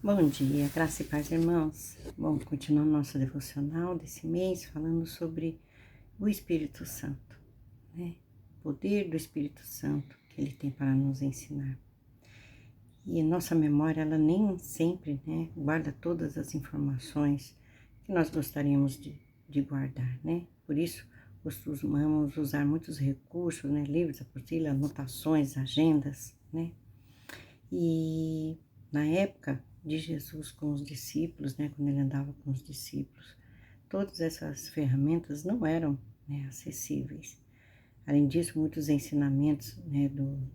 Bom dia, graça e paz, irmãos. Vamos continuar nosso devocional desse mês falando sobre o Espírito Santo, né? O poder do Espírito Santo que ele tem para nos ensinar. E nossa memória, ela nem sempre, guarda todas as informações que nós gostaríamos de guardar, né? Por isso, costumamos usar muitos recursos, né? Livros, apostilas, anotações, agendas, né? E na época de Jesus com os discípulos, né, quando ele andava com os discípulos, todas essas ferramentas não eram, acessíveis. Além disso, muitos ensinamentos,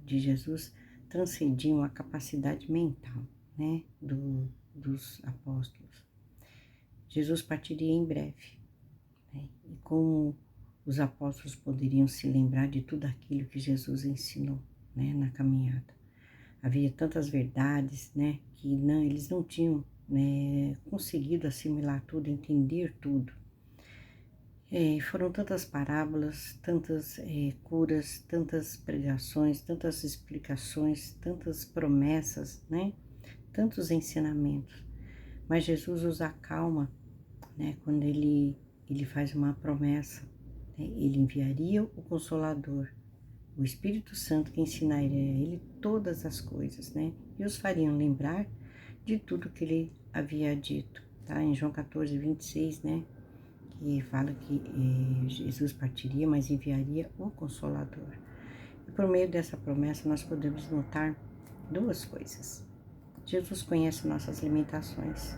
de Jesus transcendiam a capacidade mental, dos apóstolos. Jesus partiria em breve, e como os apóstolos poderiam se lembrar de tudo aquilo que Jesus ensinou, na caminhada. Havia tantas verdades, que eles não tinham, conseguido assimilar tudo, entender tudo. Foram tantas parábolas, tantas curas, tantas pregações, tantas explicações, tantas promessas, tantos ensinamentos. Mas Jesus os acalma, quando ele faz uma promessa. Ele enviaria o Consolador, o Espírito Santo, que ensinaria a ele todas as coisas, e os fariam lembrar de tudo que ele havia dito, tá? Em João 14, 26, que fala que Jesus partiria, mas enviaria o Consolador. E por meio dessa promessa nós podemos notar duas coisas. Jesus conhece nossas limitações,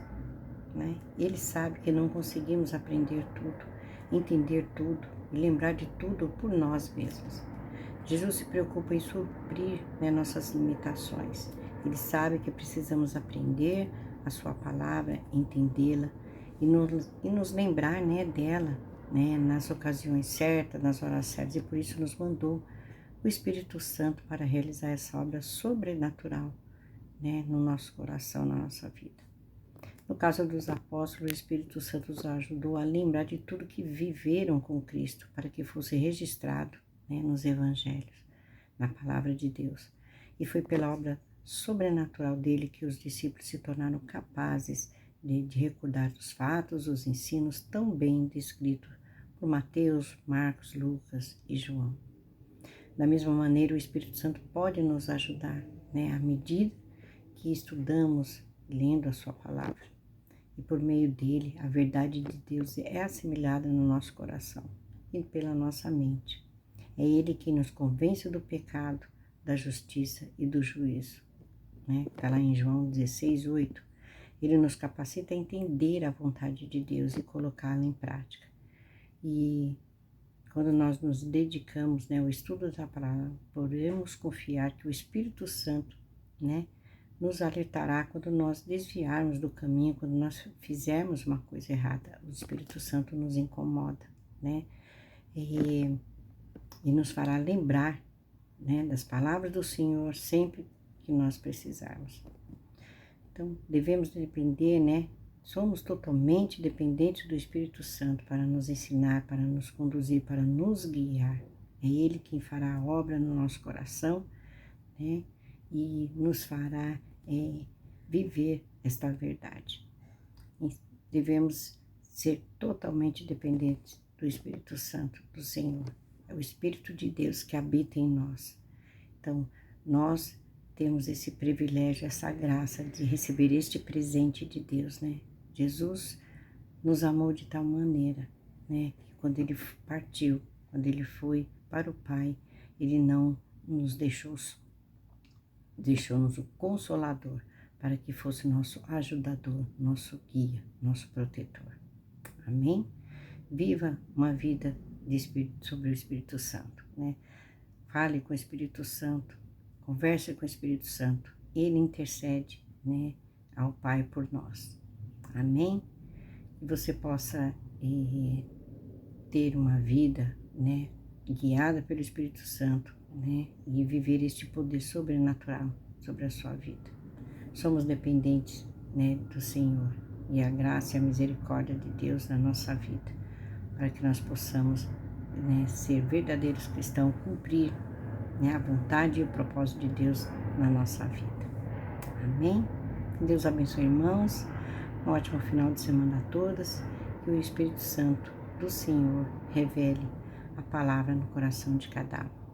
Ele sabe que não conseguimos aprender tudo, entender tudo e lembrar de tudo por nós mesmos. Jesus se preocupa em suprir, nossas limitações. Ele sabe que precisamos aprender a sua palavra, entendê-la e nos lembrar, dela, nas ocasiões certas, nas horas certas. E por isso nos mandou o Espírito Santo para realizar essa obra sobrenatural, no nosso coração, na nossa vida. No caso dos apóstolos, o Espírito Santo os ajudou a lembrar de tudo que viveram com Cristo, para que fosse registrado, nos evangelhos, na palavra de Deus. E foi pela obra sobrenatural dele que os discípulos se tornaram capazes de recordar os fatos, os ensinos tão bem descritos por Mateus, Marcos, Lucas e João. Da mesma maneira, o Espírito Santo pode nos ajudar, à medida que estudamos, lendo a sua palavra. E por meio dele, a verdade de Deus é assimilada no nosso coração e pela nossa mente. É ele quem nos convence do pecado, da justiça e do juízo. Está lá em João 16, 8. Ele nos capacita a entender a vontade de Deus e colocá-la em prática. E quando nós nos dedicamos, ao estudo da palavra, podemos confiar que o Espírito Santo, nos alertará quando nós desviarmos do caminho, quando nós fizermos uma coisa errada. O Espírito Santo nos incomoda, e nos fará lembrar, das palavras do Senhor sempre que nós precisarmos. Então, devemos depender, somos totalmente dependentes do Espírito Santo para nos ensinar, para nos conduzir, para nos guiar. É Ele quem fará a obra no nosso coração, e nos fará viver esta verdade. Devemos ser totalmente dependentes do Espírito Santo, do Senhor. É o Espírito de Deus que habita em nós. Então, nós temos esse privilégio, essa graça de receber este presente de Deus, Jesus nos amou de tal maneira, que quando ele partiu, quando ele foi para o Pai, ele não nos deixou-nos o Consolador, para que fosse nosso ajudador, nosso guia, nosso protetor. Amém? Viva uma vida sobre o Espírito Santo, Fale com o Espírito Santo, converse com o Espírito Santo. Ele intercede, ao Pai por nós. Amém? Que você possa ter uma vida, guiada pelo Espírito Santo, e viver este poder sobrenatural sobre a sua vida. Somos dependentes, do Senhor e a graça e a misericórdia de Deus na nossa vida, para que nós possamos, ser verdadeiros cristãos, cumprir, a vontade e o propósito de Deus na nossa vida. Amém? Deus abençoe, irmãos. Um ótimo final de semana a todas. Que o Espírito Santo do Senhor revele a palavra no coração de cada um.